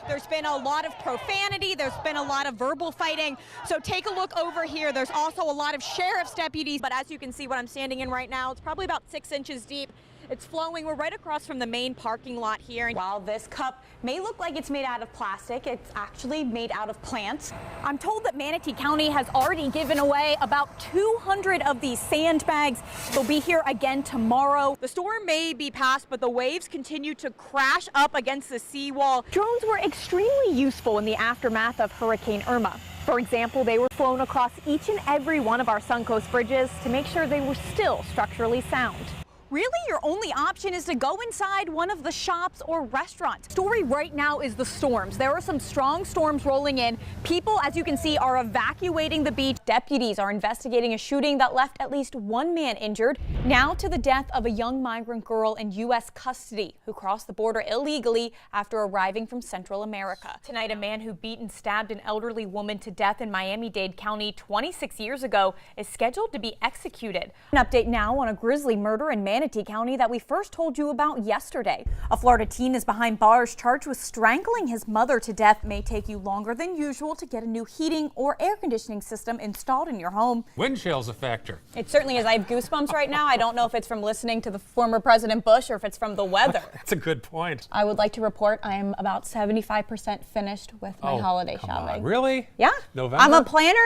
There's been a lot of profanity. There's been a lot of verbal fighting. So take a look over here. There's also a lot of sheriff's deputies. But as you can see what I'm standing in right now, it's probably about 6 inches deep. It's flowing. We're right across from the main parking lot here. While this cup may look like it's made out of plastic, it's actually made out of plants. I'm told that Manatee County has already given away about 200 of these sandbags. They'll be here again tomorrow. The storm may be past, but the waves continue to crash up against the seawall. Drones were extremely useful in the aftermath of Hurricane Irma. For example, they were flown across each and every one of our Suncoast bridges to make sure they were still structurally sound. Really, your only option is to go inside one of the shops or restaurants. Story right now is the storms. There are some strong storms rolling in. People, as you can see, are evacuating the beach. Deputies are investigating a shooting that left at least one man injured. Now to the death of a young migrant girl in U.S. custody who crossed the border illegally after arriving from Central America. Tonight, a man who beat and stabbed an elderly woman to death in Miami-Dade County 26 years ago is scheduled to be executed. An update now on a grisly murder in Manatee County that we first told you about yesterday. A Florida teen is behind bars charged with strangling his mother to death. It may take you longer than usual to get a new heating or air conditioning system installed in your home. Wind chill's a factor. It certainly is. I have goosebumps right now. I don't know if it's from listening to the former President Bush or if it's from the weather. That's a good point. I would like to report I am about 75% finished with my holiday shopping. On. Really? Yeah. November? I'm a planner.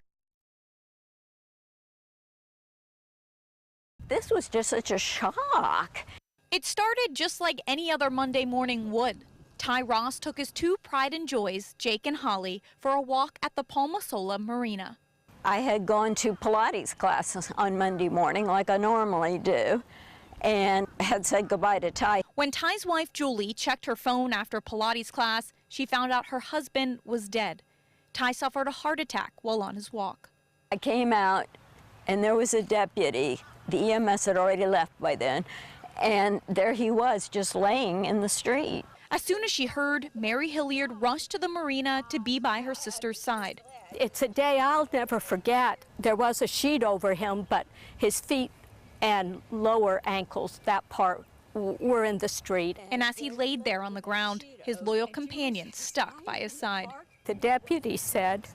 This was just such a shock. It started just like any other Monday morning would. Ty Ross took his two pride and joys, Jake and Holly, for a walk at the Palma Sola Marina. I had gone to Pilates classes on Monday morning like I normally do and had said goodbye to Ty. When Ty's wife Julie checked her phone after Pilates class, she found out her husband was dead. Ty suffered a heart attack while on his walk. I came out and there was a deputy. The EMS had already left by then, and there he was just laying in the street. As soon as she heard, Mary Hilliard rushed to the marina to be by her sister's side. It's a day I'll never forget. There was a sheet over him, but his feet and lower ankles, that part, were in the street. And as he laid there on the ground, his loyal companion stuck by his side. The deputy said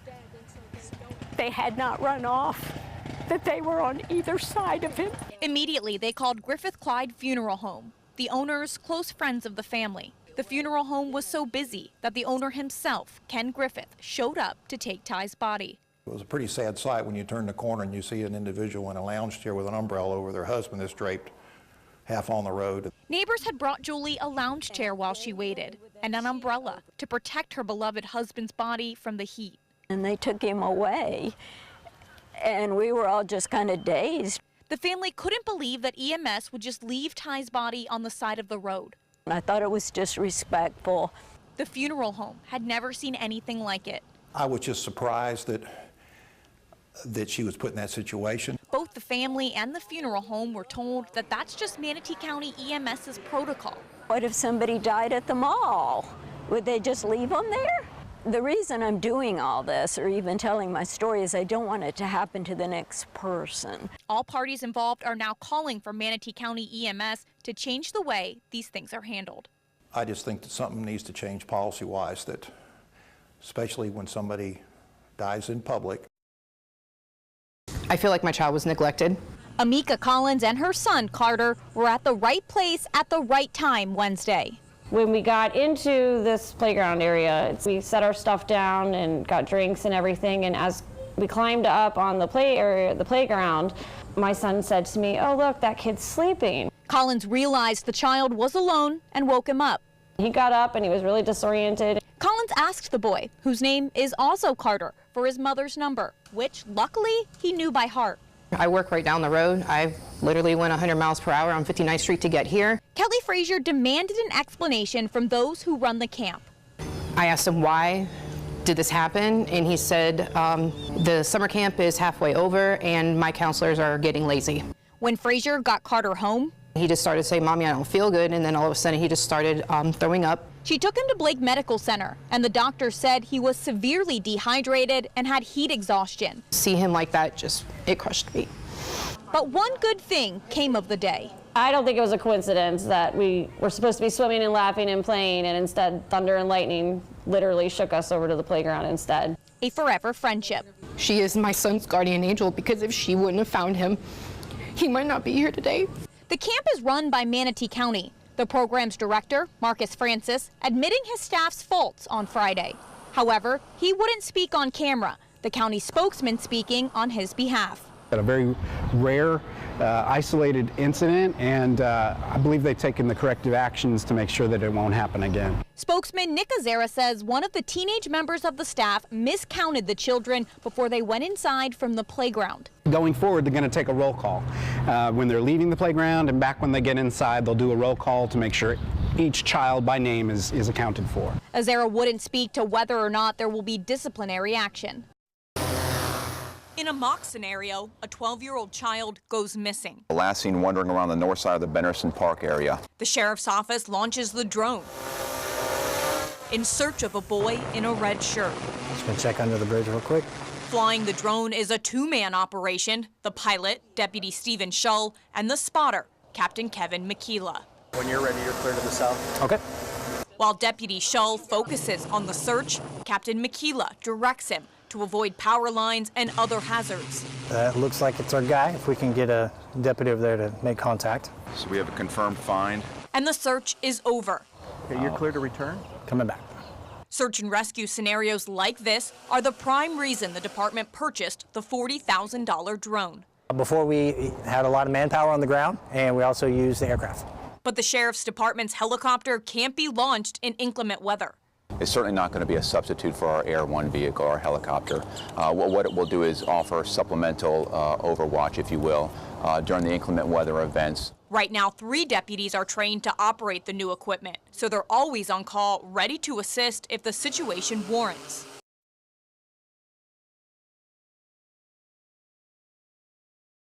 they had not run off, that they were on either side of him. Immediately, they called Griffith Clyde Funeral Home, the owners close friends of the family. The funeral home was so busy that the owner himself, Ken Griffith, showed up to take Ty's body. It was a pretty sad sight when you turn the corner and you see an individual in a lounge chair with an umbrella over their husband that's draped half on the road. Neighbors had brought Julie a lounge chair while she waited and an umbrella to protect her beloved husband's body from the heat. And they took him away. And we were all just kind of dazed. The family couldn't believe that EMS would just leave Ty's body on the side of the road. I thought it was disrespectful. The funeral home had never seen anything like it. I was just surprised that she was put in that situation. Both the family and the funeral home were told that that's just Manatee County EMS's protocol. What if somebody died at the mall? Would they just leave them there? The reason I'm doing all this, or even telling my story, is I don't want it to happen to the next person. All parties involved are now calling for Manatee County EMS to change the way these things are handled. I just think that something needs to change policy-wise, that especially when somebody dies in public. I feel like my child was neglected. Amika Collins and her son, Carter, were at the right place at the right time Wednesday. When we got into this playground area, we set our stuff down and got drinks and everything, and as we climbed up on the play area, the playground, my son said to me, "Oh, look, that kid's sleeping." Collins realized the child was alone and woke him up. He got up and he was really disoriented. Collins asked the boy, whose name is also Carter, for his mother's number, which luckily he knew by heart. I work right down the road. I literally went 100 miles per hour on 59th Street to get here. Kelly Frazier demanded an explanation from those who run the camp. I asked him why did this happen, and he said the summer camp is halfway over and my counselors are getting lazy. When Frazier got Carter home, he just started saying, "Mommy, I don't feel good," and then all of a sudden he just started throwing up. She took him to Blake Medical Center, and the doctor said he was severely dehydrated and had heat exhaustion. See him like that, it crushed me. But one good thing came of the day. I don't think it was a coincidence that we were supposed to be swimming and laughing and playing, and instead thunder and lightning literally shook us over to the playground instead. A forever friendship. She is my son's guardian angel because if she wouldn't have found him, he might not be here today. The camp is run by Manatee County. The program's director, Marcus Francis, admitting his staff's faults on Friday. However, he wouldn't speak on camera, the county spokesman speaking on his behalf. A very rare, isolated incident, and I believe they've taken the corrective actions to make sure that it won't happen again. Spokesman Nick Azera says one of the teenage members of the staff miscounted the children before they went inside from the playground. Going forward, they're going to take a roll call. When they're leaving the playground and back when they get inside, they'll do a roll call to make sure each child by name is accounted for. Azera wouldn't speak to whether or not there will be disciplinary action. In a mock scenario, a 12-year-old child goes missing. The last seen wandering around the north side of the Benderson Park area. The sheriff's office launches the drone in search of a boy in a red shirt. Just gonna check under the bridge real quick. Flying the drone is a two-man operation. The pilot, Deputy Stephen Shull, and the spotter, Captain Kevin McKeela. When you're ready, you're clear to the south. Okay. While Deputy Shull focuses on the search, Captain McKeela directs him to avoid power lines and other hazards. That looks like it's our guy. If we can get a deputy over there to make contact. So we have a confirmed find. And the search is over. Okay, you're clear to return? Coming back. Search and rescue scenarios like this are the prime reason the department purchased the $40,000 drone. Before, we had a lot of manpower on the ground, and we also used the aircraft. But the sheriff's department's helicopter can't be launched in inclement weather. It's certainly not going to be a substitute for our Air 1 vehicle, our helicopter. What it will do is offer supplemental overwatch, if you will, during the inclement weather events. Right now, 3 deputies are trained to operate the new equipment, so they're always on call, ready to assist if the situation warrants.